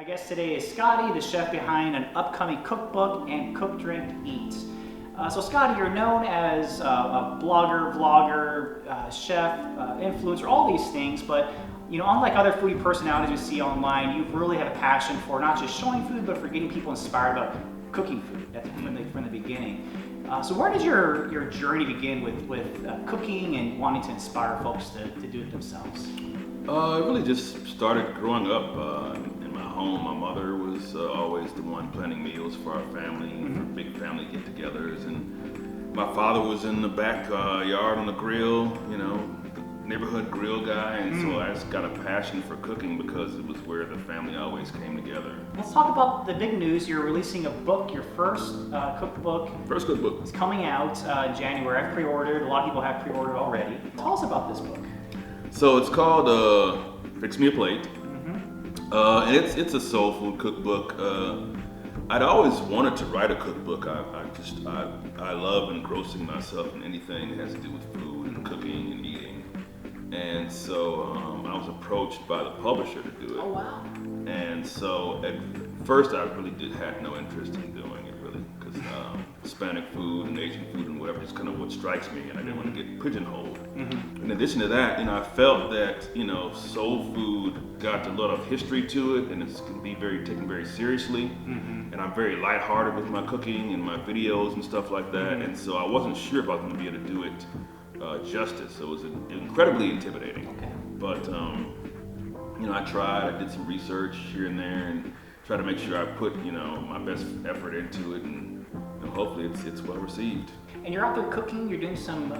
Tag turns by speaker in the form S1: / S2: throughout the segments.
S1: guest today is Scotty, the chef behind an upcoming cookbook and Cook, Drink, Eat. So Scotty, you're known as a blogger, vlogger, chef, influencer, all these things, but unlike other foodie personalities we see online, you really have a passion for not just showing food, but for getting people inspired about cooking food from the beginning. So where did your journey begin with cooking and wanting to inspire folks to do it themselves?
S2: It really just started growing up in my home. My mother was always the one planning meals for our family, for big family get-togethers, and my father was in the backyard on the grill, neighborhood grill guy, and so I just got a passion for cooking because it was where the family always came together.
S1: Let's talk about the big news. You're releasing a book, your first cookbook.
S2: First cookbook.
S1: It's coming out in January. I've pre-ordered. A lot of people have pre-ordered already. Tell us about this book.
S2: So it's called Fix Me a Plate, and it's a soul food cookbook. I'd always wanted to write a cookbook. I love engrossing myself in anything that has to do with food and cooking and eating. And so I was approached by the publisher to do it.
S1: Oh, wow.
S2: And so at first I really had no interest in doing it, really, because Hispanic food and Asian food and whatever is kind of what strikes me, and I didn't want to get pigeonholed. In addition to that, I felt that soul food got a lot of history to it, and it can be taken very seriously. And I'm very lighthearted with my cooking and my videos and stuff like that, and so I wasn't sure if I was going to be able to do it justice. It was incredibly intimidating.
S1: Okay.
S2: But I tried. I did some research here and there, and tried to make sure I put my best effort into it, and hopefully it's well received.
S1: And you're out there cooking. You're doing some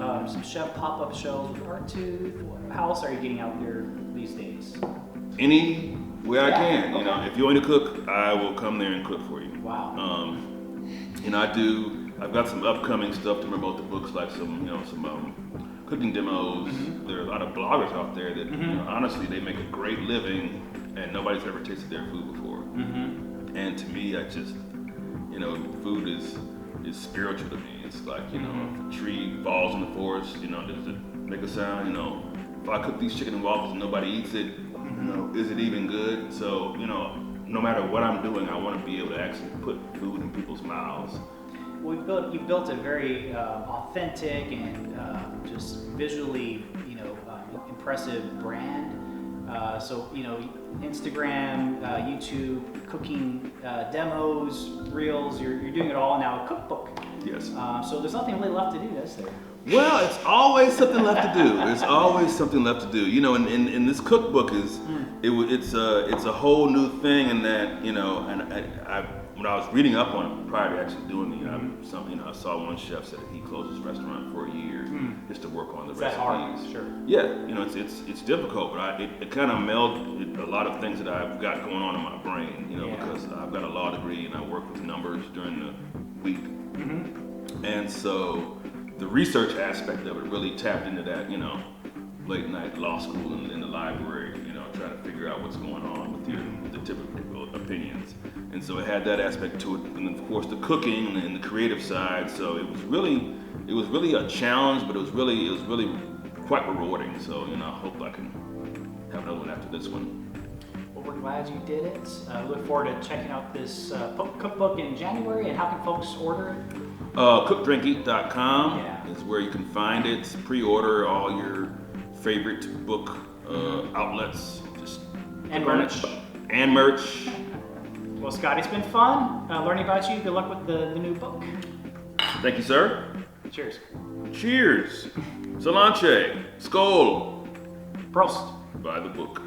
S1: chef pop-up shows with Tooth. How else are you getting out there these days?
S2: Any way I can.
S1: Okay.
S2: If you want me to cook, I will come there and cook for you.
S1: Wow.
S2: I've got some upcoming stuff to promote the books, like some cooking demos. There are a lot of bloggers out there that honestly, they make a great living and nobody's ever tasted their food before. And to me, I just food is spiritual to me. It's like if a tree falls in the forest, does it make a sound? If I cook these chicken and waffles and nobody eats it, is it even good? So no matter what I'm doing, I want to be able to actually put food in people's mouths.
S1: Well, you've built a very authentic and just visually, impressive brand. So Instagram, YouTube, cooking demos, reels. You're doing it all now. A cookbook.
S2: Yes.
S1: So there's nothing really left to do, is there?
S2: Well, it's always something left to do. There's always something left to do. And this cookbook it's a whole new thing in that and when I was reading up on it prior to actually doing it, I saw one chef said that he closed his restaurant for a year just to work on the recipes.
S1: That's hard, sure.
S2: Yeah, it's difficult, but it kind of melded a lot of things that I've got going on in my brain, because I've got a law degree and I work with numbers during the week, and so the research aspect of it really tapped into that, late night law school and in the library, trying to figure out what's going on with the typical opinions. And so it had that aspect to it, and then of course the cooking and the creative side. So it was really a challenge, but it was really quite rewarding. So I hope I can have another one after this one.
S1: Well, we're glad you did it. We look forward to checking out this cookbook in January. And how can folks order it?
S2: CookDrinkEat.com is where you can find it. Pre-order all your favorite book outlets.
S1: And merch.
S2: And merch.
S1: Well, Scotty, it's been fun learning about you. Good luck with the new book.
S2: Thank you, sir.
S1: Cheers.
S2: Cheers. Salanche. Skol.
S1: Prost.
S2: Buy the book.